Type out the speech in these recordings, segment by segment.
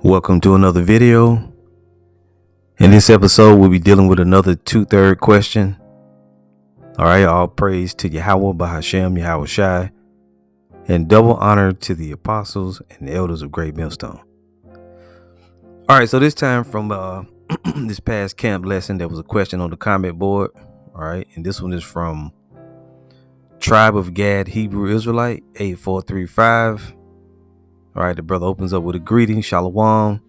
Welcome to another video. In this episode, we'll be dealing with another 2/3 question. All right, all praise to Yahweh, Bahashem, Yahweh Shai, and double honor to the apostles and the elders of Great Millstone. All right, so this time from this past camp lesson, there was a question on the comment board. All right, and this one is from Tribe of Gad Hebrew Israelite 8435. All right, the brother opens up with a greeting, Shalom.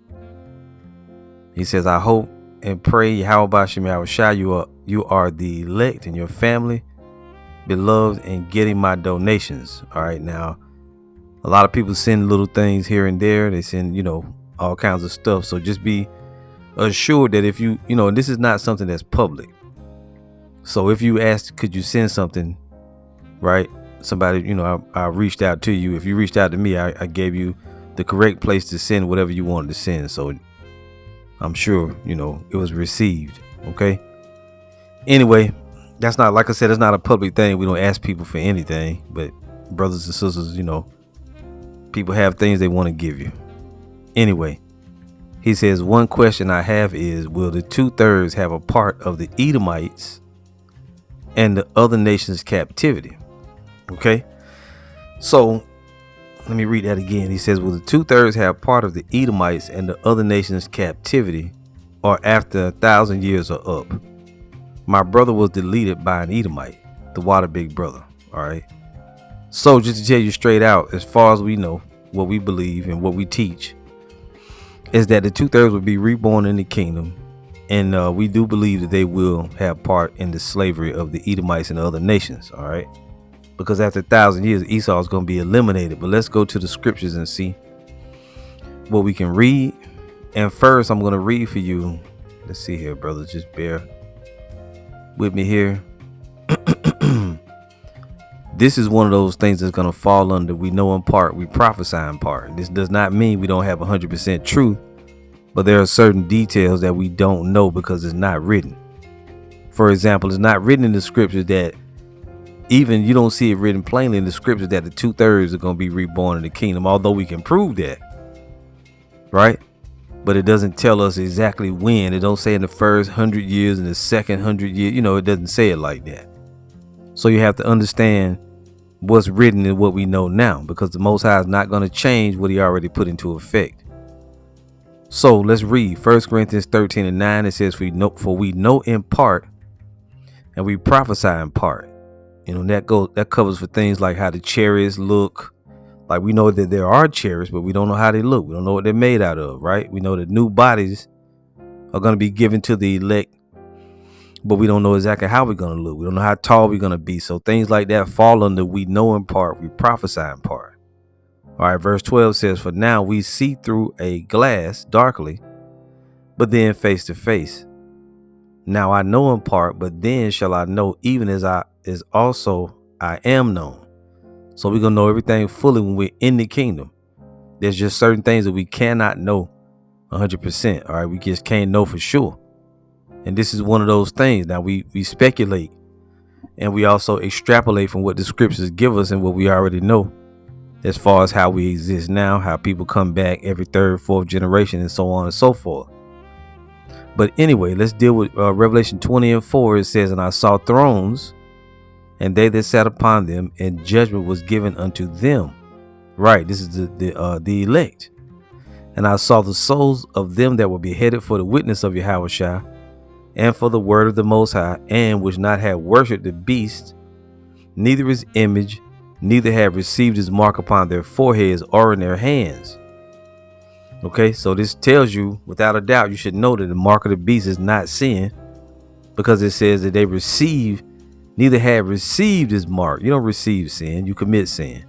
He says, I hope and pray Yahweh Bashem Yahweh Shai, you are the elect and your family, beloved, and getting my donations. All right, now, a lot of people send little things here and there. They send, all kinds of stuff. So just be assured that if you, this is not something that's public. So if you asked, could you send something, right? Somebody, I reached out to you. If you reached out to me, I gave you the correct place to send whatever you wanted to send. So I'm sure, it was received. Okay. Anyway, that's not, like I said, it's not a public thing. We don't ask people for anything, but brothers and sisters, people have things they want to give you. Anyway, he says, one question I have is, will the 2/3 have a part of the Edomites and the other nations' captivity? Okay, so let me read that again. He says, will the 2/3 have part of the Edomites and the other nations' captivity, or after 1,000 years are up? My brother was deleted by an Edomite, the water big brother. All right. So just to tell you straight out, as far as we know, what we believe and what we teach is that the 2/3 will be reborn in the kingdom. And we do believe that they will have part in the slavery of the Edomites and the other nations. All right. Because after 1,000 years, Esau is going to be eliminated. But let's go to the scriptures and see what we can read. And first, I'm going to read for you. Let's see here, brothers. Just bear with me here. This is one of those things that's going to fall under we know in part, we prophesy in part. This does not mean we don't have 100% truth, but there are certain details that we don't know because it's not written. For example, it's not written in the scriptures that even you don't see it written plainly in the scriptures that the 2/3 are going to be reborn in the kingdom, although we can prove that, right? But it doesn't tell us exactly when. It don't say in the first 100 years, in the second 100 years, it doesn't say it like that. So you have to understand what's written and what we know now, because the Most High is not going to change what he already put into effect. So let's read 1 Corinthians 13:9. It says, for we know in part and we prophesy in part. That covers for things like how the chariots look. Like we know that there are chariots, but we don't know how they look. We don't know what they're made out of, right? We know that new bodies are going to be given to the elect, but we don't know exactly how we're going to look. We don't know how tall we're going to be. So things like that fall under we know in part, we prophesy in part. All right, verse 12 says, for now we see through a glass darkly, but then face to face. Now I know in part, but then shall I know, even as I am known. So we're gonna know everything fully when we're in the kingdom. There's just certain things that we cannot know 100%. All right, we just can't know for sure. And this is one of those things. Now we speculate and we also extrapolate from what the scriptures give us and what we already know, as far as how we exist now, how people come back every third, fourth generation, and so on and so forth. But anyway, let's deal with Revelation 20:4. It says, and I saw thrones, and they that sat upon them, and judgment was given unto them. Right, this is the elect. And I saw the souls of them that were beheaded for the witness of Yahweh Shai, and for the word of the Most High, and which not had worshipped the beast, neither his image, neither had received his mark upon their foreheads or in their hands. Okay, so this tells you, without a doubt, you should know that the mark of the beast is not sin, because it says that they neither had received his mark. You don't receive sin, you commit sin.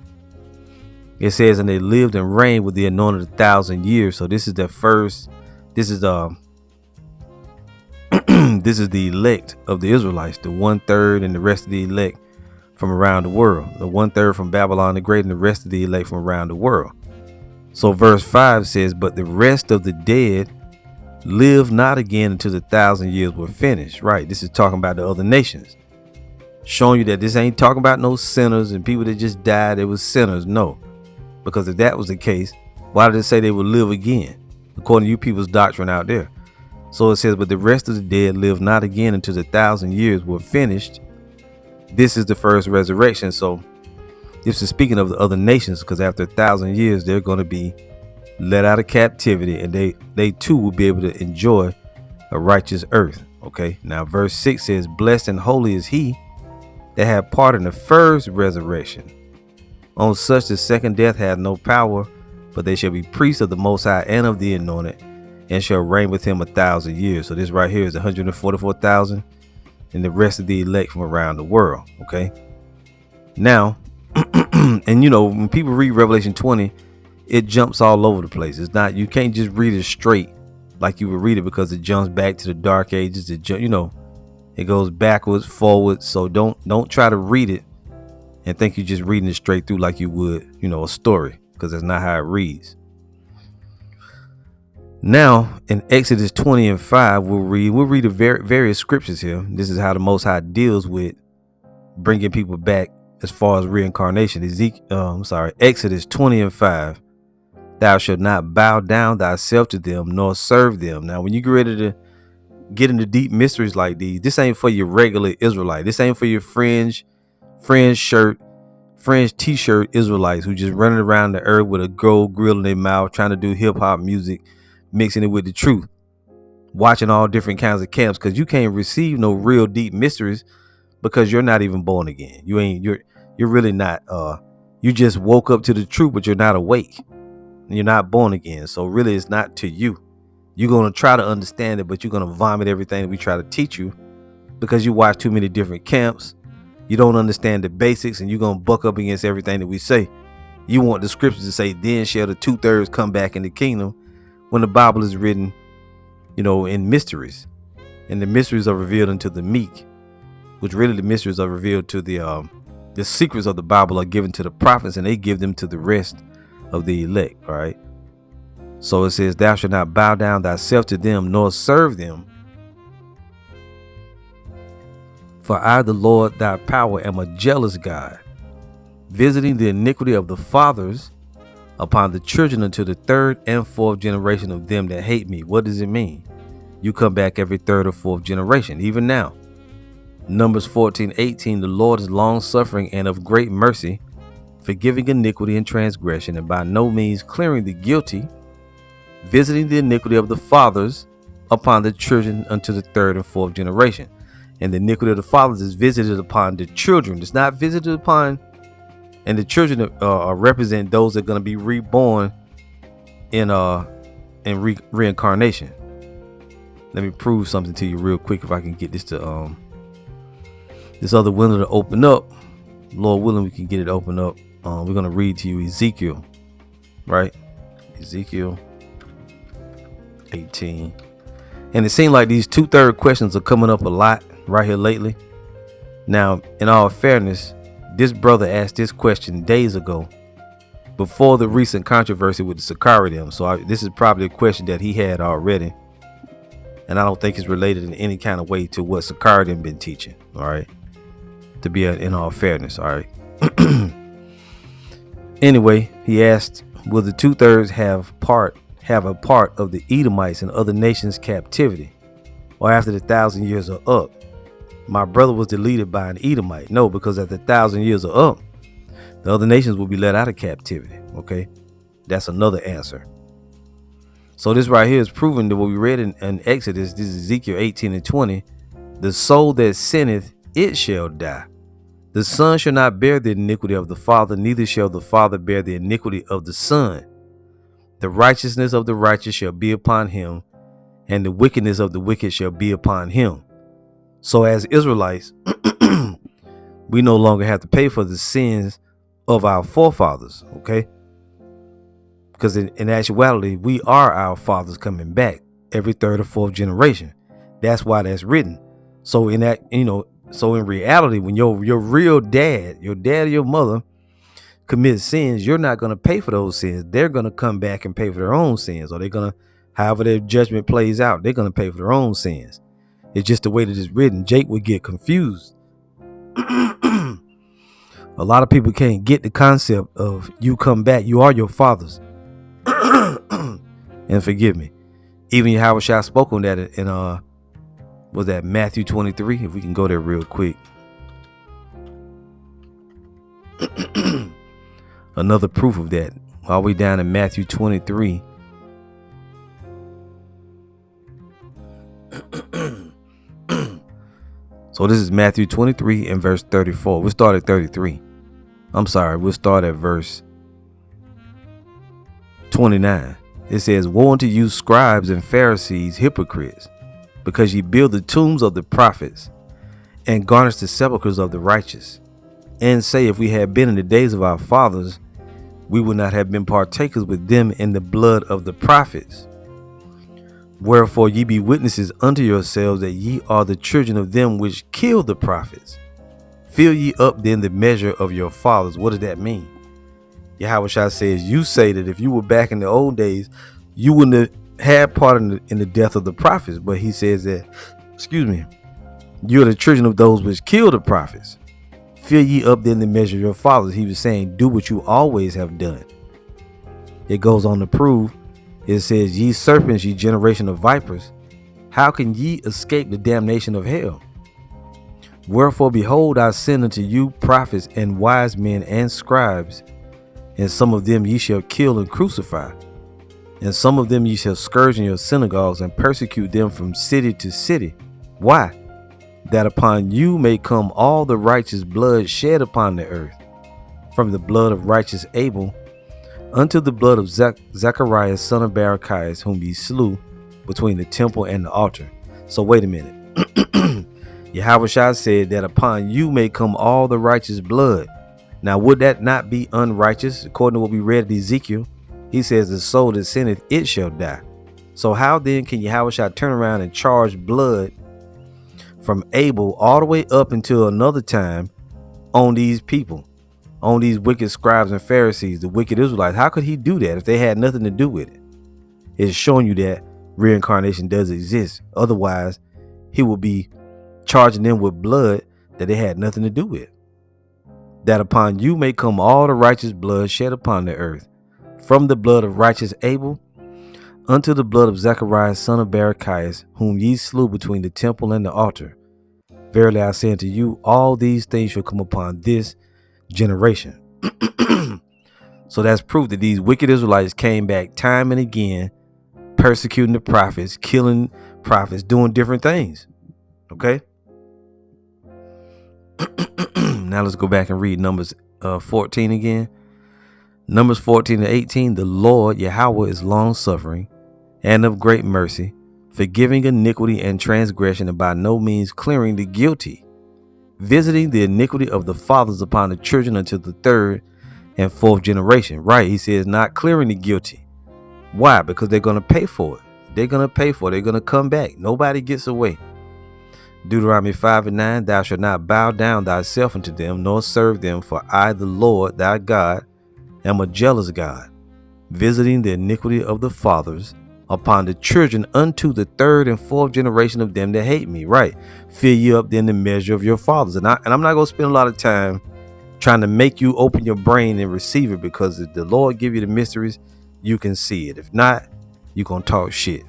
It says, and they lived and reigned with the anointed 1,000 years. So this is the first, this is the elect of the Israelites, the 1/3 and the rest of the elect from around the world, the 1/3 from Babylon the Great and the rest of the elect from around the world. So verse 5 says, but the rest of the dead live not again until the 1,000 years were finished. Right. This is talking about the other nations, showing you that this ain't talking about no sinners and people that just died. They were sinners. No, because if that was the case, why did it say they would live again? according to you people's doctrine out there. So it says, but the rest of the dead live not again until the 1,000 years were finished. This is the first resurrection. So this is speaking of the other nations, because after 1,000 years, they're going to be let out of captivity, and they too will be able to enjoy a righteous earth. Okay. Now verse 6 says, blessed and holy is he that had part in the first resurrection. On such the second death had no power, but they shall be priests of the Most High and of the Anointed, and shall reign with him 1,000 years. So this right here is 144,000, and the rest of the elect from around the world. Okay. Now, and you know, when people read Revelation 20, it jumps all over the place. It's not, you can't just read it straight like you would read it, because it jumps back to the dark ages. It goes backwards, forwards. So don't try to read it and think you're just reading it straight through like you would, a story, because that's not how it reads. Now, in Exodus 20 and 5, we'll read the various scriptures here. This is how the Most High deals with bringing people back as far as reincarnation. Exodus 20 and 5. Thou shalt not bow down thyself to them, nor serve them. Now, when you get ready to get into deep mysteries like these, this ain't for your regular Israelite. This ain't for your fringe t-shirt Israelites who just running around the earth with a gold grill in their mouth, trying to do hip hop music, mixing it with the truth, watching all different kinds of camps, because you can't receive no real deep mysteries because you're not even born again. You're really not. You just woke up to the truth, but you're not awake. You're not born again. So really, it's not to you. You're going to try to understand it, but you're going to vomit everything that we try to teach you because you watch too many different camps. You don't understand the basics, and you're going to buck up against everything that we say. You want the scriptures to say, then shall the 2/3 come back in the kingdom, when the Bible is written, in mysteries. And the mysteries are revealed unto the meek, which really the mysteries are revealed to the secrets of the Bible are given to the prophets, and they give them to the rest of the elect. All right. So it says, thou shalt not bow down thyself to them, nor serve them. For I, the Lord thy power, am a jealous God, visiting the iniquity of the fathers upon the children unto the 3rd and 4th generation of them that hate me. What does it mean? You come back every 3rd or 4th generation, even now. Numbers 14:18, the Lord is long suffering and of great mercy, forgiving iniquity and transgression, and by no means clearing the guilty, visiting the iniquity of the fathers upon the children unto the 3rd and 4th generation. And the iniquity of the fathers is visited upon the children. It's not visited upon, and the children represent those that are going to be reborn in reincarnation. Let me prove something to you real quick, if I can get this to this other window to open up. Lord willing, we can get it open up. We're going to read to you Ezekiel, right? Ezekiel 18. And it seems like these 2/3 questions are coming up a lot right here lately. Now, in all fairness, this brother asked this question days ago, before the recent controversy with the Sakari. So this is probably a question that he had already, and I don't think it's related in any kind of way to what Sakari been teaching. All right, to be in all fairness. All right. Anyway, he asked, will the 2/3 have a part of the Edomites and other nations' captivity, or after the 1,000 years are up? My brother was deleted by an Edomite. No, because after 1,000 years are up, the other nations will be let out of captivity. Okay, that's another answer. So this right here is proving that what we read in Exodus. This is Ezekiel 18 and 20. The soul that sinneth, it shall die. The son shall not bear the iniquity of the father, neither shall the father bear the iniquity of the son. The righteousness of the righteous shall be upon him, and the wickedness of the wicked shall be upon him. So as Israelites, we no longer have to pay for the sins of our forefathers, okay? Because in actuality, we are our fathers coming back every 3rd or 4th generation. That's why that's written. So in that, so in reality, when your real dad, your dad or your mother commits sins, you're not going to pay for those sins. They're going to come back and pay for their own sins, or they're going to, however their judgment plays out, they're going to pay for their own sins. It's just the way that it's written. Jake would get confused. A lot of people can't get the concept of you come back. You are your fathers. And forgive me. Even Yahushua spoke on that in was that Matthew 23? If we can go there real quick. Another proof of that. All the way down in Matthew 23. So this is Matthew 23 and verse 34. We'll start at 33. I'm sorry, we'll start at verse 29. It says, "Woe unto you, scribes and Pharisees, hypocrites, because ye build the tombs of the prophets, and garnish the sepulchres of the righteous, and say, if we had been in the days of our fathers, we would not have been partakers with them in the blood of the prophets. Wherefore ye be witnesses unto yourselves that ye are the children of them which killed the prophets. Fill ye up then the measure of your fathers." What does that mean? Yahushua says, you say that if you were back in the old days, you wouldn't have had part in the death of the prophets. But he says that, you're the children of those which killed the prophets. Fill ye up then the measure of your fathers. He was saying, do what you always have done. It goes on to prove, it says, "Ye serpents, ye generation of vipers, how can ye escape the damnation of hell? Wherefore, behold, I send unto you prophets and wise men and scribes, and some of them ye shall kill and crucify, and some of them ye shall scourge in your synagogues and persecute them from city to city. Why? That upon you may come all the righteous blood shed upon the earth, from the blood of righteous Abel unto the blood of Zacharias, son of Barachias, whom ye slew between the temple and the altar." So wait a minute. Yahushua said that upon you may come all the righteous blood. Now, would that not be unrighteous? According to what we read in Ezekiel, he says, "The soul that sinneth, it shall die." So how then can Yahushua turn around and charge blood from Abel all the way up until another time on these people, on these wicked scribes and Pharisees, the wicked Israelites? How could he do that if they had nothing to do with it? It's showing you that reincarnation does exist. Otherwise, he would be charging them with blood that they had nothing to do with. That upon you may come all the righteous blood shed upon the earth, from the blood of righteous Abel unto the blood of Zacharias, son of Barachias, whom ye slew between the temple and the altar. Verily I say unto you, all these things shall come upon this generation. So that's proof that these wicked Israelites came back time and again, persecuting the prophets, killing prophets, doing different things. Okay. Now let's go back and read Numbers 14 again. Numbers 14 and 18. "The Lord Yahweh is long suffering and of great mercy, forgiving iniquity and transgression, and by no means clearing the guilty, visiting the iniquity of the fathers upon the children unto the third and fourth generation." Right. He says not clearing the guilty. Why? Because they're going to pay for it. They're going to pay for it. They're going to come back. Nobody gets away. Deuteronomy 5 and 9. "Thou shalt not bow down thyself unto them, nor serve them, for I, the Lord thy God, am a jealous God, visiting the iniquity of the fathers upon the children unto the third and fourth generation of them that hate me." Right. Fill you up then the measure of your fathers. And I'm not going to spend a lot of time trying to make you open your brain and receive it, because if the Lord give you the mysteries, you can see it. If not, you're going to talk shit.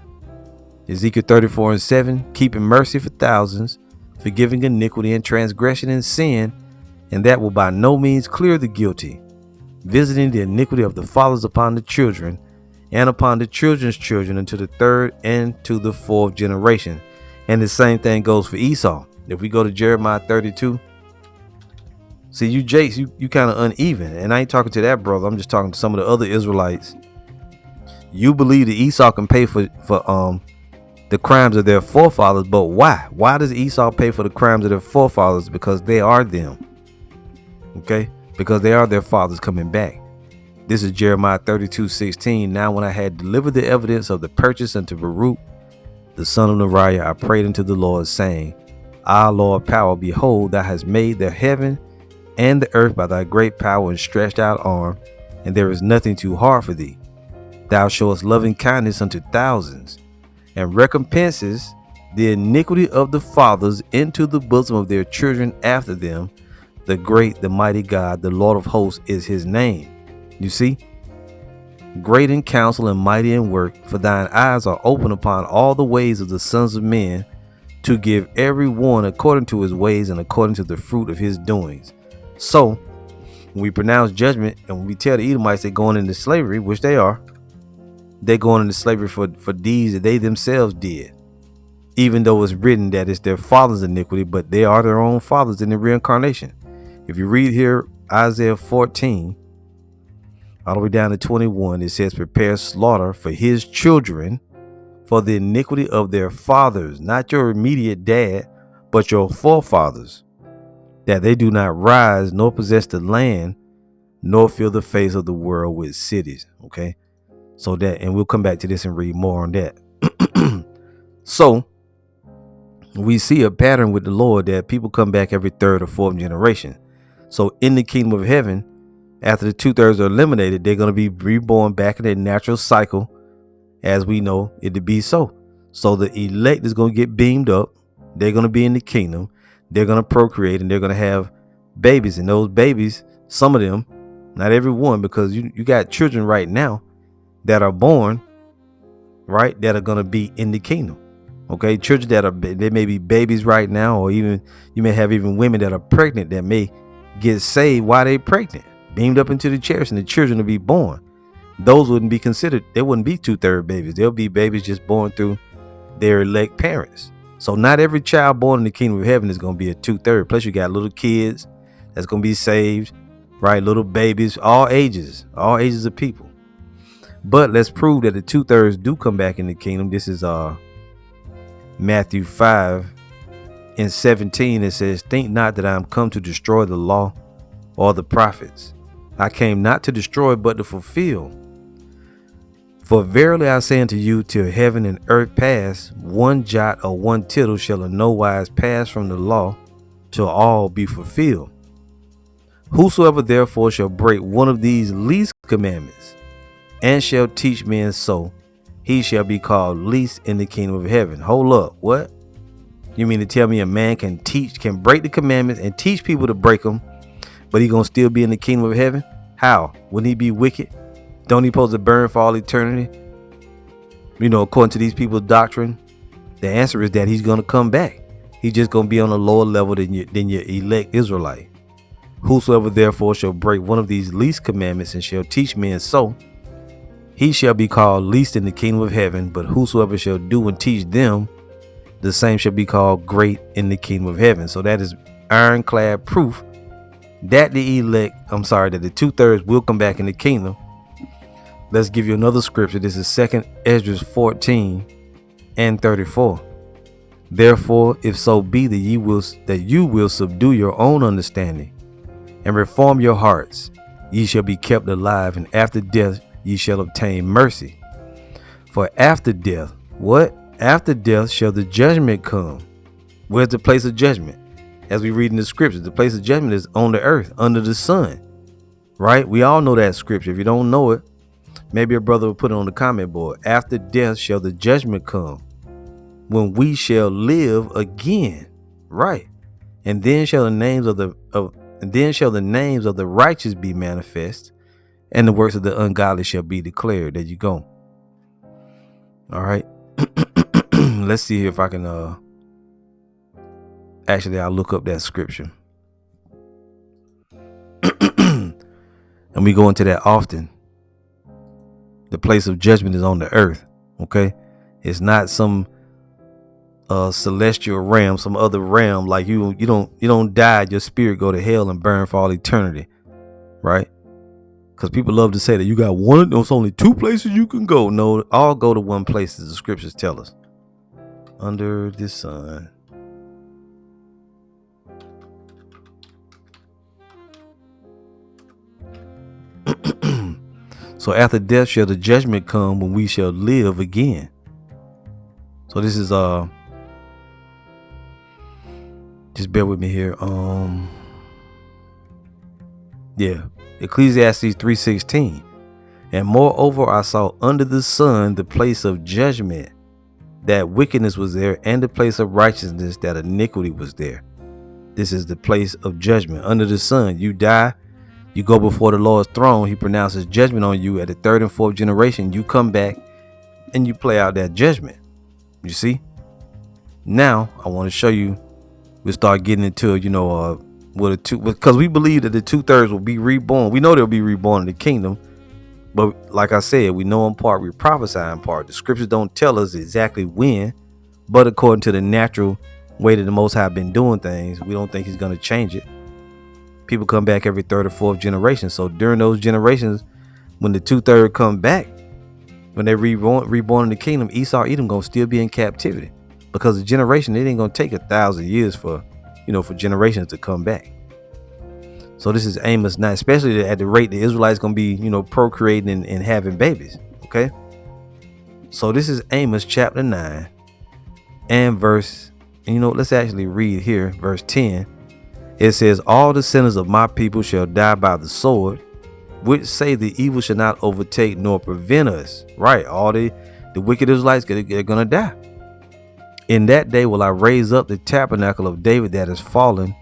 Ezekiel 34 and 7, "Keeping mercy for thousands, forgiving iniquity and transgression and sin, and that will by no means clear the guilty, visiting the iniquity of the fathers upon the children and upon the children's children unto the third and to the fourth generation." And the same thing goes for Esau. If we go to Jeremiah 32, see, you Jakes, you kind of uneven. And I ain't talking to that brother. I'm just talking to some of the other Israelites. You believe that Esau can pay for the crimes of their forefathers, but why? Why does Esau pay for the crimes of their forefathers? Because they are them. Okay? Because they are their fathers coming back. This is Jeremiah 32:16. "Now when I had delivered the evidence of the purchase unto Baruch, the son of Neriah, I prayed unto the Lord, saying, Ah, Lord power, behold, thou hast made the heaven and the earth by thy great power and stretched out arm, and there is nothing too hard for thee. Thou showest loving kindness unto thousands, and recompenses the iniquity of the fathers into the bosom of their children after them. The great, the mighty God, the Lord of hosts is his name." You see, great in counsel and mighty in work, for thine eyes are open upon all the ways of the sons of men, to give every one according to his ways and according to the fruit of his doings. So when we pronounce judgment and when we tell the Edomites they're going into slavery, which they are, they're going into slavery for deeds that they themselves did, even though it's written that it's their father's iniquity, but they are their own fathers in the reincarnation. If you read here Isaiah 14 all the way down to 21, it says, prepare slaughter for his children for the iniquity of their fathers, not your immediate dad, but your forefathers, that they do not rise nor possess the land, nor fill the face of the world with cities. Okay, so that, and we'll come back to this and read more on that. So we see a pattern with the Lord that people come back every third or fourth generation. So in the kingdom of heaven, after the 2/3 are eliminated, they're going to be reborn back in their natural cycle, as we know it to be so. So the elect is going to get beamed up. They're going to be in the kingdom. They're going to procreate, and they're going to have babies. And those babies, some of them, not everyone, because you got children right now that are born, right, that are going to be in the kingdom. Okay, children that are, they may be babies right now, or even you may have even women that are pregnant that may get saved while they're pregnant, beamed up into the church, and the children will be born. Those wouldn't be considered, they wouldn't be 2/3 babies. They'll be babies just born through their elect parents. So not every child born in the kingdom of heaven is going to be a 2/3. Plus you got little kids that's going to be saved, right? Little babies, all ages of people. But let's prove that the 2/3 do come back in the kingdom. This is Matthew 5:17. It says, think not that I am come to destroy the law or the prophets. I came not to destroy, but to fulfill. For verily I say unto you, till heaven and earth pass, one jot or one tittle shall in no wise pass from the law, till all be fulfilled. Whosoever therefore shall break one of these least commandments, and shall teach men so, he shall be called least in the kingdom of heaven. Hold up, what? You mean to tell me a man can break the commandments and teach people to break them, but he gonna still be in the kingdom of heaven? How? Wouldn't he be wicked? Don't he supposed to burn for all eternity? You know, according to these people's doctrine, the answer is that he's gonna come back. He's just gonna be on a lower level than your elect Israelite. Whosoever therefore shall break one of these least commandments and shall teach men so, he shall be called least in the kingdom of heaven. But whosoever shall do and teach them, the same shall be called great in the kingdom of heaven. So that is ironclad proof that the 2/3 will come back in the kingdom. Let's give you another scripture. This is 2 Esdras 14:34. Therefore, if so be that you will subdue your own understanding and reform your hearts, ye shall be kept alive, and after death ye shall obtain mercy. For after death, what? After death shall the judgment come. Where's the place of judgment? As we read in the scriptures, the place of judgment is on the earth, under the sun, right? We all know that scripture. If you don't know it, maybe a brother will put it on the comment board. After death shall the judgment come, when we shall live again, right? And then shall the names of the righteous be manifest, and the works of the ungodly shall be declared. There you go. All right. Let's see if I can actually I'll look up that scripture. And we go into that often. The place of judgment is on the earth. Okay. It's not some celestial realm, some other realm. Like you don't die, your spirit go to hell and burn for all eternity. Right? Because people love to say that you got one, there's only two places you can go. No, all go to one place, as the scriptures tell us. Under the sun. So after death shall the judgment come, when we shall live again. So this is just bear with me here. Ecclesiastes 3:16. And moreover I saw under the sun the place of judgment, that wickedness was there, and the place of righteousness, that iniquity was there. This is the place of judgment under the sun. You die, You go before the Lord's throne. He pronounces judgment on you. At the third and fourth generation, you come back and you play out that judgment. You see? Now, I want to show you. We'll start getting into, what a two, because we believe that the 2/3 will be reborn. We know they'll be reborn in the kingdom. But like I said, we know in part, we prophesy in part. The scriptures don't tell us exactly when, but according to the natural way that the Most High been doing things, we don't think he's going to change it. People come back every third or fourth generation. So during those generations, when the 2/3 come back, when they reborn in the kingdom, Esau, Edom gonna still be in captivity, because the generation, it ain't gonna take 1,000 years for generations to come back. So this is Amos 9, especially at the rate the Israelites gonna be, procreating and having babies. Okay. So this is Amos chapter 9 and let's actually read here, verse 10. It says, all the sinners of my people shall die by the sword, which say the evil shall not overtake nor prevent us. Right. All the wicked Israelites, they're going to die. In that day will I raise up the tabernacle of David that is fallen,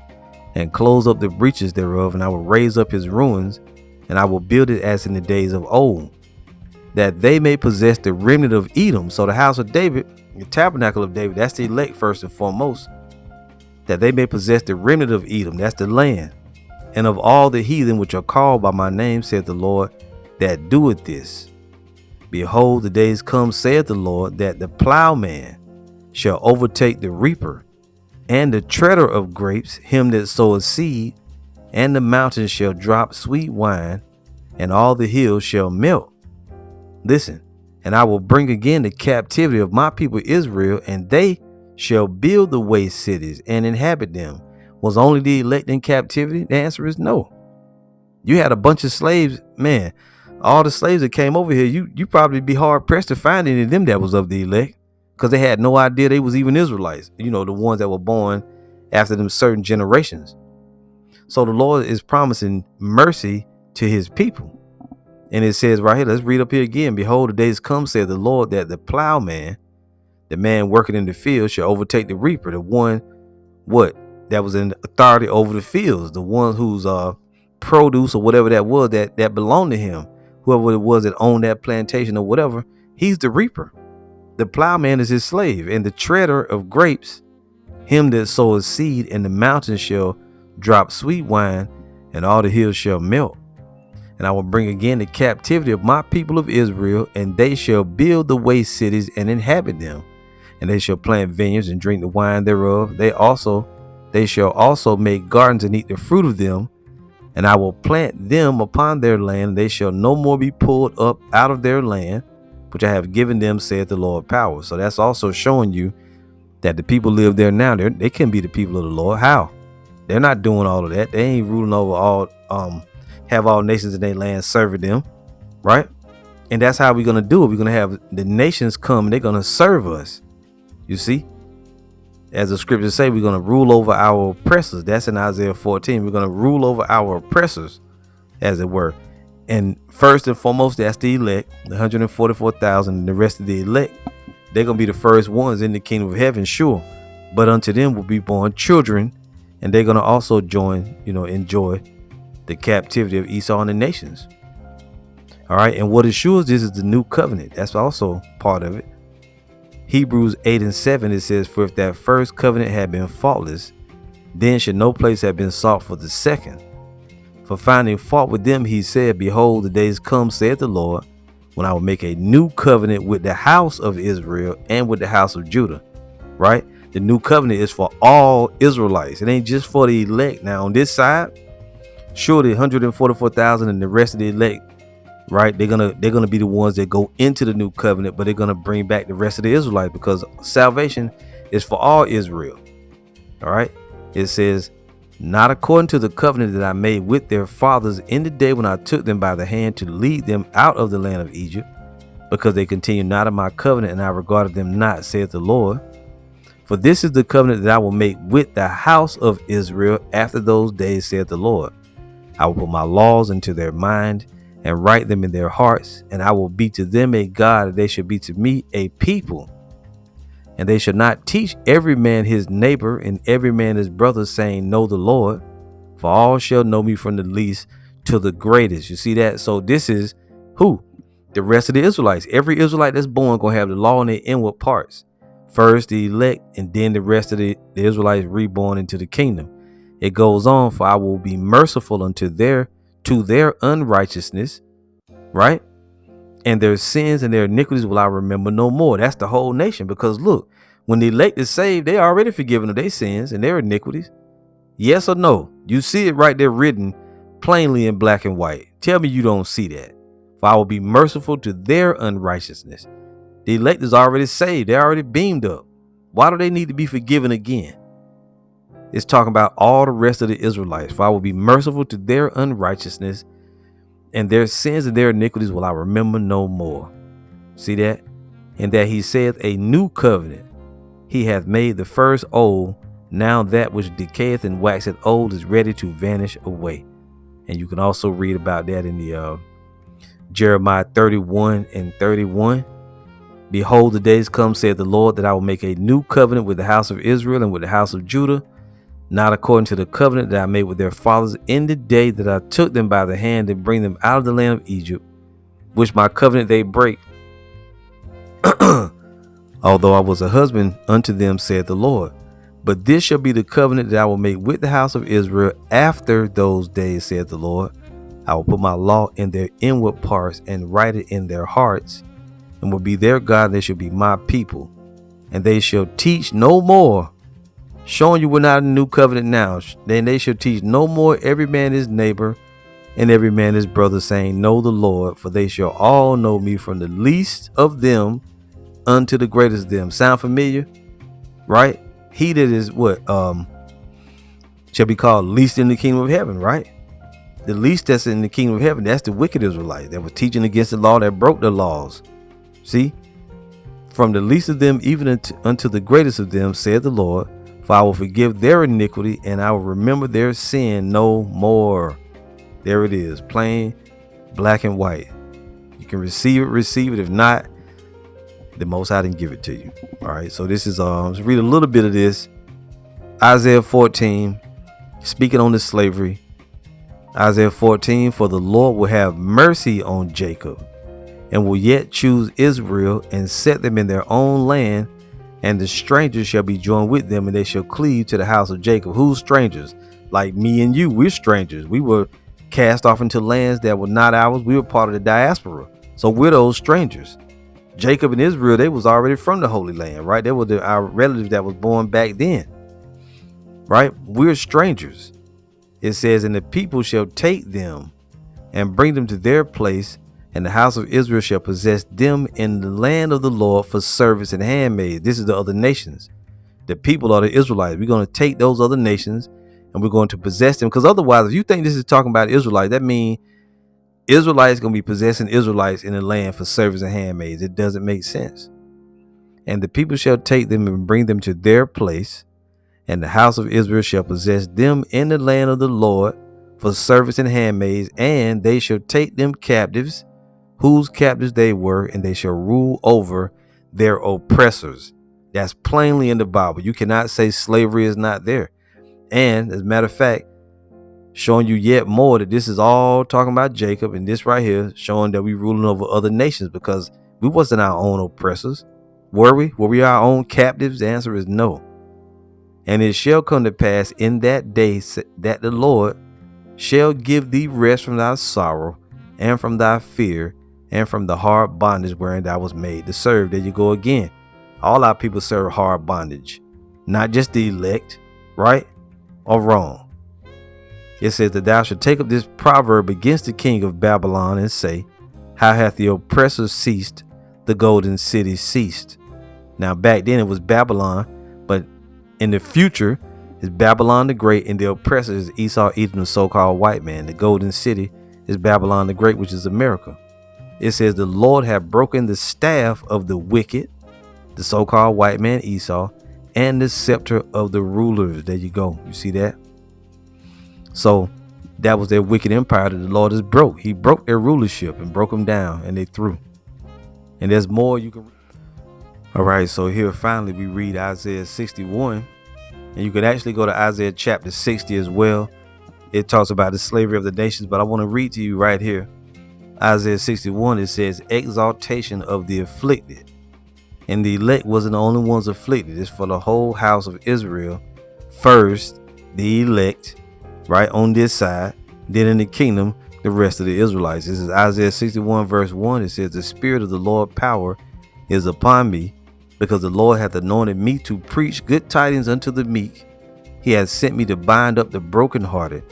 and close up the breaches thereof, and I will raise up his ruins, and I will build it as in the days of old, that they may possess the remnant of Edom. So the house of David, the tabernacle of David, that's the elect first and foremost, that they may possess the remnant of Edom, that's the land, and of all the heathen which are called by my name, saith the Lord, that doeth this. Behold, the days come, saith the Lord, that the plowman shall overtake the reaper, and the treader of grapes, him that soweth seed, and the mountains shall drop sweet wine, and all the hills shall melt. Listen, and I will bring again the captivity of my people Israel, and they shall build the waste cities and inhabit them. Was only the elect in captivity? The answer is no. You had a bunch of slaves, man. All the slaves that came over here, you probably be hard pressed to find any of them that was of the elect, because they had no idea they was even Israelites. The ones that were born after them certain generations. So the Lord is promising mercy to his people. And it says right here, let's read up here again. Behold, the days come, saith the Lord, that the plowman, the man working in the field, shall overtake the reaper, the one that was in authority over the fields, the one whose produce or whatever that was that belonged to him, whoever it was that owned that plantation or whatever, he's the reaper. The plowman is his slave, and the treader of grapes, him that soweth seed, and the mountains shall drop sweet wine, and all the hills shall melt. And I will bring again the captivity of my people of Israel, and they shall build the waste cities and inhabit them, and they shall plant vineyards and drink the wine thereof. They shall also make gardens and eat the fruit of them, and I will plant them upon their land, and they shall no more be pulled up out of their land, which I have given them, saith the Lord power. So that's also showing you that the people live there now. They can be the people of the Lord. How? They're not doing all of that. They ain't ruling over all, have all nations in their land serving them, right? And that's how we're going to do it. We're going to have the nations come and they're going to serve us. You see? As the scriptures say, we're going to rule over our oppressors. That's in Isaiah 14. We're going to rule over our oppressors, as it were. And first and foremost, that's the elect, the 144,000, and the rest of the elect. They're going to be the first ones in the kingdom of heaven, sure. But unto them will be born children, and they're going to also enjoy the captivity of Esau and the nations. All right. And what assures this is the new covenant. That's also part of it. Hebrews 8:7, it says, for if that first covenant had been faultless, then should no place have been sought for the second. For finding fault with them, he said, behold, the days come, saith the Lord, when I will make a new covenant with the house of Israel and with the house of Judah. Right? The new covenant is for all Israelites. It ain't just for the elect. Now on this side, sure, the 144,000 and the rest of the elect, right? They're gonna be the ones that go into the new covenant, but they're gonna bring back the rest of the Israelites, because salvation is for all Israel. All right. It says, not according to the covenant that I made with their fathers in the day when I took them by the hand to lead them out of the land of Egypt, because they continued not in my covenant, and I regarded them not, saith the Lord. For this is the covenant that I will make with the house of Israel after those days, saith the Lord. I will put my laws into their mind and write them in their hearts, and I will be to them a God, and they shall be to me a people. And they shall not teach every man his neighbor and every man his brother, saying, know the Lord, for all shall know me from the least to the greatest. You see that? So this is who? The rest of the Israelites. Every Israelite that's born gonna have the law in their inward parts. First the elect, and then the rest of the Israelites reborn into the kingdom. It goes on, for I will be merciful unto their unrighteousness, right? And their sins and their iniquities will I remember no more. That's the whole nation. Because look, when the elect is saved, they already forgiven of their sins and their iniquities. Yes or no? You see it right there written plainly in black and white. Tell me you don't see that. For I will be merciful to their unrighteousness. The elect is already saved. They're already beamed up. Why do they need to be forgiven again? It's talking about all the rest of the Israelites. For I will be merciful to their unrighteousness, and their sins and their iniquities will I remember no more. See that? And that he saith a new covenant. He hath made the first old. Now that which decayeth and waxeth old is ready to vanish away. And you can also read about that in the Jeremiah 31 and 31. Behold, the days come, saith the Lord, that I will make a new covenant with the house of Israel and with the house of Judah, not according to the covenant that I made with their fathers in the day that I took them by the hand and bring them out of the land of Egypt, which my covenant they break. Although I was a husband unto them, saith the Lord. But this shall be the covenant that I will make with the house of Israel after those days, saith the Lord. I will put my law in their inward parts and write it in their hearts, and will be their God, and they shall be my people. And they shall teach no more, showing you we're not in the new covenant now. Then they shall teach no more every man his neighbor and every man his brother, saying, know the Lord, for they shall all know me, from the least of them unto the greatest of them. Sound familiar? Right? He that is what shall be called least in the kingdom of heaven, right? The least that's in the kingdom of heaven, that's the wicked Israelite that was teaching against the law, that broke the laws. See? From the least of them even unto the greatest of them, said the Lord, for I will forgive their iniquity, and I will remember their sin no more. There it is, plain black and white. You can receive it. If not, the Most High didn't give it to you. All right, so this is let's read a little bit of this. Isaiah 14, speaking on this slavery. Isaiah 14, for the Lord will have mercy on Jacob, and will yet choose Israel, and set them in their own land, and the strangers shall be joined with them, and they shall cleave to the house of Jacob. Who's strangers? Like me and you, we're strangers. We were cast off into lands that were not ours. We were part of the diaspora, so we're those strangers. Jacob and Israel, they was already from the Holy Land, right? They were our relatives that was born back then, right? We're strangers. It says, and the people shall take them and bring them to their place, and the house of Israel shall possess them in the land of the Lord for service and handmaids. This is the other nations. The people are the Israelites. We're going to take those other nations and we're going to possess them. Because otherwise, if you think this is talking about Israelites, that means Israelites going to be possessing Israelites in the land for service and handmaids. It doesn't make sense. And the people shall take them and bring them to their place, and the house of Israel shall possess them in the land of the Lord for service and handmaids, and they shall take them captives, whose captives they were, and they shall rule over their oppressors. That's plainly in the Bible. You cannot say slavery is not there. And as a matter of fact, showing you yet more that this is all talking about Jacob, and this right here showing that we ruling over other nations, because we wasn't our own oppressors. Were we? Were we our own captives? The answer is no. And it shall come to pass in that day that the Lord shall give thee rest from thy sorrow, and from thy fear, and from the hard bondage wherein thou was made to serve. There you go again. All our people serve hard bondage, not just the elect, right or wrong. It says that thou shalt take up this proverb against the king of Babylon, and say, how hath the oppressor ceased, the golden city ceased. Now back then it was Babylon, but in the future is Babylon the Great, and the oppressor is Esau, Edom, the so-called white man. The golden city is Babylon the Great, which is America. It says the Lord hath broken the staff of the wicked, the so-called white man Esau, and the scepter of the rulers. There you go. You see that? So that was their wicked empire that the Lord has broke. He broke their rulership and broke them down, and they threw. And there's more you can. All right, so here finally we read Isaiah 61, and you could actually go to Isaiah chapter 60 as well. it talks about the slavery of the nations. But I want to read to you right here. Isaiah 61, it says, exaltation of the afflicted. And the elect wasn't the only ones afflicted. It's for the whole house of Israel. First, the elect, right on this side. Then in the kingdom, the rest of the Israelites. This is Isaiah 61 verse 1. It says, the spirit of the Lord power is upon me, because the Lord hath anointed me to preach good tidings unto the meek. He hath sent me to bind up the brokenhearted,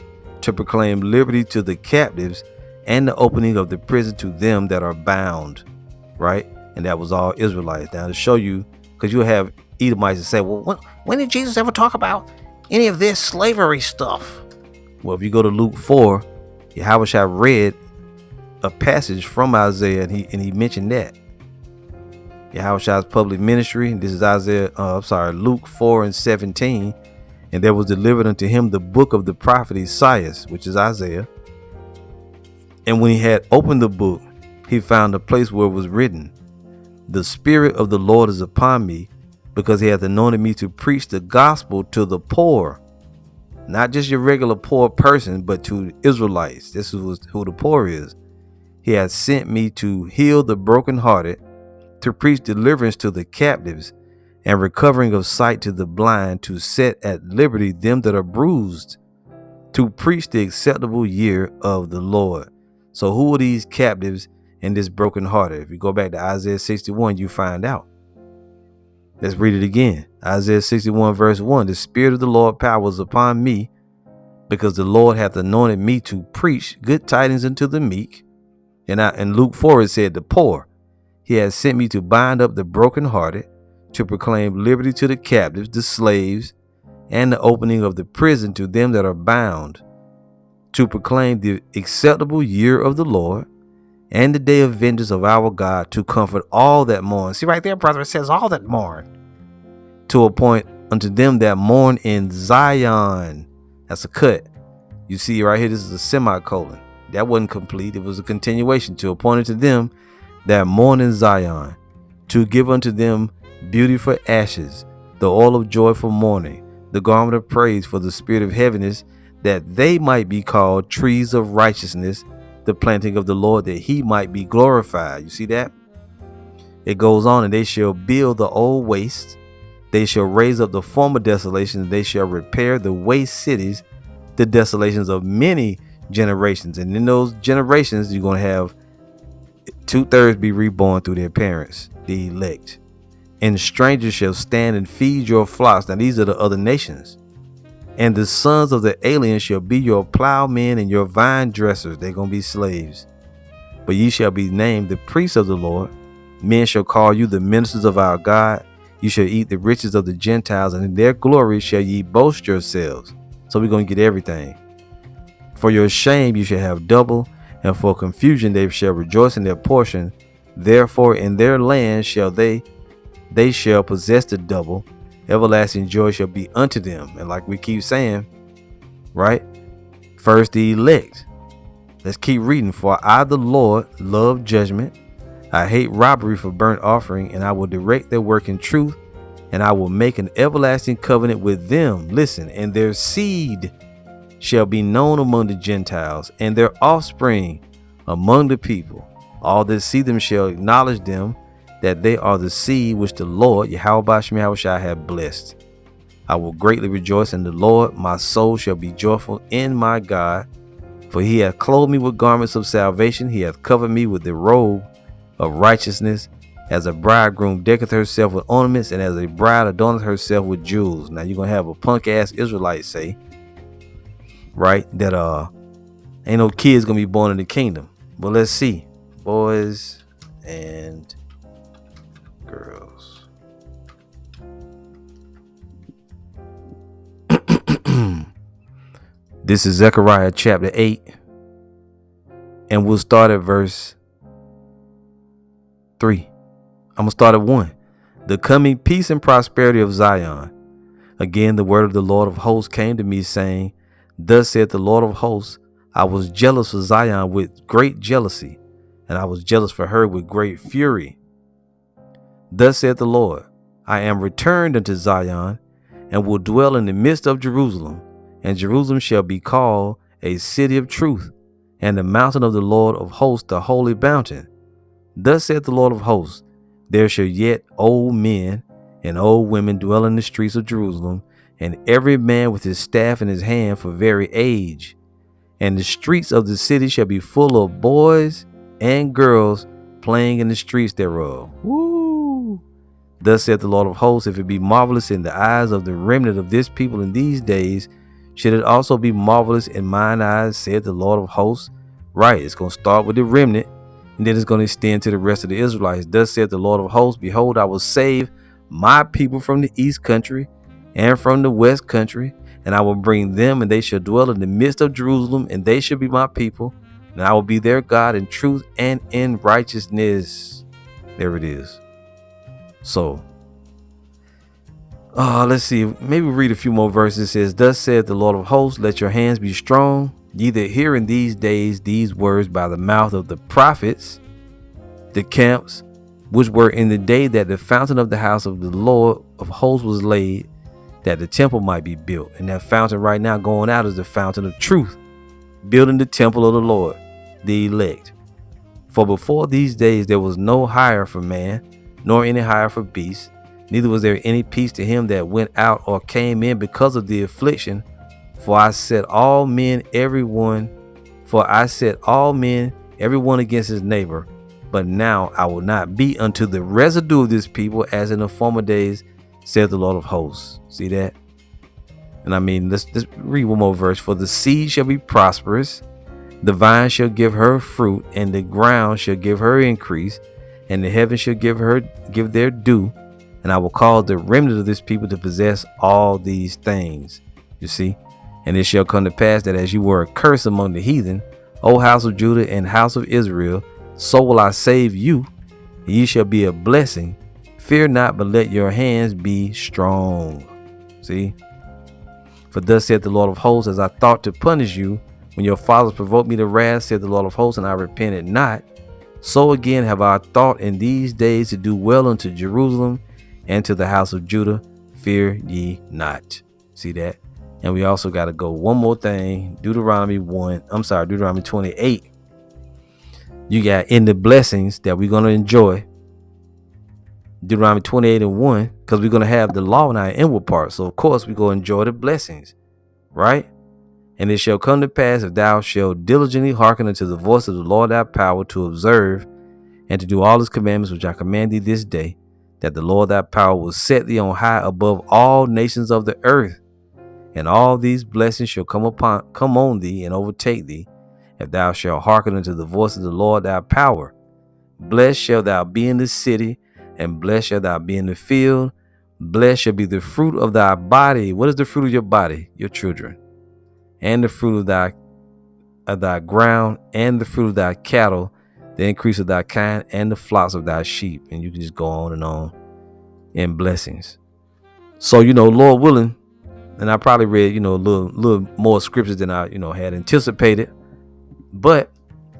to proclaim liberty to the captives, and the opening of the prison to them that are bound. Right? And that was all Israelites. Now to show you, because you'll have Edomites that say, well, when did Jesus ever talk about any of this slavery stuff? Well, if you go to Luke 4, Yahushua read a passage from Isaiah, and he mentioned that. Yahushua's public ministry. This is Luke 4:17. And there was delivered unto him the book of the prophet saith, which is Isaiah. And when he had opened the book, he found a place where it was written, the spirit of the Lord is upon me, because he hath anointed me to preach the gospel to the poor. Not just your regular poor person, but to Israelites. This is who the poor is. He hath sent me to heal the brokenhearted, to preach deliverance to the captives, and recovering of sight to the blind, to set at liberty them that are bruised, to preach the acceptable year of the Lord. So who are these captives and this brokenhearted? If you go back to Isaiah 61, you find out. Let's read it again. Isaiah 61 verse 1. The spirit of the Lord power is upon me, because the Lord hath anointed me to preach good tidings unto the meek. And in Luke 4 it said the poor. He has sent me to bind up the brokenhearted, to proclaim liberty to the captives, the slaves, and the opening of the prison to them that are bound, to proclaim the acceptable year of the Lord, and the day of vengeance of our God, to comfort all that mourn. See right there, brother, it says all that mourn. To appoint unto them that mourn in Zion. That's a cut. You see right here, this is a semicolon. That wasn't complete. It was a continuation. To appoint unto them that mourn in Zion, to give unto them beauty for ashes, the oil of joy for mourning, the garment of praise for the spirit of heaviness, that they might be called trees of righteousness, the planting of the Lord, that he might be glorified. You see that? It goes on, and they shall build the old waste. They shall raise up the former desolations. They shall repair the waste cities, the desolations of many generations. And in those generations, you're going to have 2/3 be reborn through their parents, the elect. And strangers shall stand and feed your flocks. Now these are the other nations. And the sons of the aliens shall be your plowmen and your vine dressers. They're going to be slaves. But ye shall be named the priests of the Lord. Men shall call you the ministers of our God. You shall eat the riches of the Gentiles, and in their glory shall ye boast yourselves. So we're going to get everything. For your shame you shall have double, and for confusion they shall rejoice in their portion. Therefore in their land shall they shall possess the double. Everlasting joy shall be unto them. And like we keep saying, right? First the elect. Let's keep reading. For I, the Lord, love judgment. I hate robbery for burnt offering, and I will direct their work in truth, and I will make an everlasting covenant with them. Listen, and their seed shall be known among the Gentiles, and their offspring among the people. All that see them shall acknowledge them, that they are the seed which the Lord, Yahushua, have blessed. I will greatly rejoice in the Lord. My soul shall be joyful in my God. For he hath clothed me with garments of salvation. He hath covered me with the robe of righteousness. As a bridegroom decketh herself with ornaments, and as a bride adorneth herself with jewels. Now you're going to have a punk ass Israelite say, right, that ain't no kids going to be born in the kingdom. But let's see. Boys and girls. This is Zechariah chapter 8, and we'll start at verse 3. I'm going to start at 1. The coming peace and prosperity of Zion. Again, the word of the Lord of hosts came to me, saying, Thus saith the Lord of hosts, I was jealous for Zion with great jealousy, and I was jealous for her with great fury. Thus saith the Lord, I am returned unto Zion, and will dwell in the midst of Jerusalem, and Jerusalem shall be called a city of truth, and the mountain of the Lord of hosts, the holy mountain. Thus saith the Lord of hosts, there shall yet old men and old women dwell in the streets of Jerusalem, and every man with his staff in his hand for very age. And the streets of the city shall be full of boys and girls playing in the streets thereof. Woo! Thus saith the Lord of hosts, if it be marvelous in the eyes of the remnant of this people in these days, should it also be marvelous in mine eyes, saith the Lord of hosts. Right, it's going to start with the remnant, and then it's going to extend to the rest of the Israelites. Thus saith the Lord of hosts, behold, I will save my people from the east country and from the west country, and I will bring them, and they shall dwell in the midst of Jerusalem, and they shall be my people, and I will be their God in truth and in righteousness. There it is. So, let's see. Maybe we'll read a few more verses. It says, thus saith the Lord of hosts, let your hands be strong, ye that hear in these days these words by the mouth of the prophets, the camps, which were in the day that the fountain of the house of the Lord of hosts was laid, that the temple might be built. And that fountain right now going out is the fountain of truth, building the temple of the Lord, the elect. For before these days there was no hire for man, nor any hire for beast, neither was there any peace to him that went out or came in because of the affliction. For I set all men every one against his neighbor. But now I will not be unto the residue of this people as in the former days, saith the Lord of hosts. See that? And I mean, let's read one more verse. For the seed shall be prosperous, the vine shall give her fruit, and the ground shall give her increase, and the heavens shall give their due. And I will cause the remnant of this people to possess all these things. You see? And it shall come to pass that as you were a curse among the heathen, O house of Judah and house of Israel, so will I save you, and ye shall be a blessing. Fear not, but let your hands be strong. See? For thus saith the Lord of hosts, as I thought to punish you, when your fathers provoked me to wrath, saith the Lord of hosts, and I repented not, so again have I thought in these days to do well unto Jerusalem and to the house of Judah. Fear ye not. See that? And we also got to go one more thing. Deuteronomy 28. You got in the blessings that we're going to enjoy. Deuteronomy 28:1, because we're going to have the law in our inward part. So, of course, we're going to enjoy the blessings, right? And it shall come to pass, if thou shalt diligently hearken unto the voice of the Lord thy power, to observe and to do all his commandments which I command thee this day, that the Lord thy power will set thee on high above all nations of the earth. And all these blessings shall come on thee and overtake thee, if thou shalt hearken unto the voice of the Lord thy power. Blessed shall thou be in the city, and blessed shall thou be in the field. Blessed shall be the fruit of thy body. What is the fruit of your body? Your children. And the fruit of thy ground, and the fruit of thy cattle, the increase of thy kind, and the flocks of thy sheep. And you can just go on and on in blessings. So, Lord willing, and I probably read, a little more scriptures than I, had anticipated. But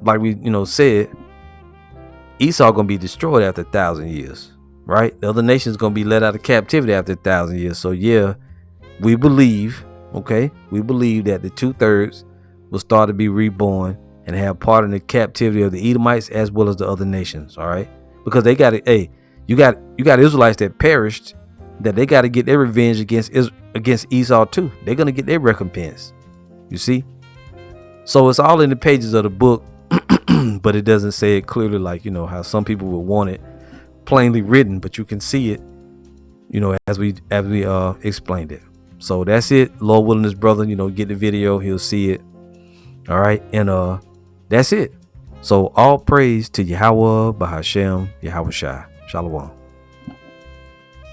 like we, said, Esau going to be destroyed after 1,000 years, right? The other nations going to be let out of captivity after 1,000 years. So yeah, we believe that the 2/3 will start to be reborn and have part in the captivity of the Edomites as well as the other nations. All right. Because they got it. Hey, you got Israelites that perished, that they got to get their revenge against Esau too. They're going to get their recompense. You see? So it's all in the pages of the book, but it doesn't say it clearly, like, how some people would want it plainly written, but you can see it, as we explained it. So that's it. Lord willing, this brother, get the video, he'll see it. All right. And that's it. So all praise to Yahweh, Bahashem, Yahweh Shai. Shalom.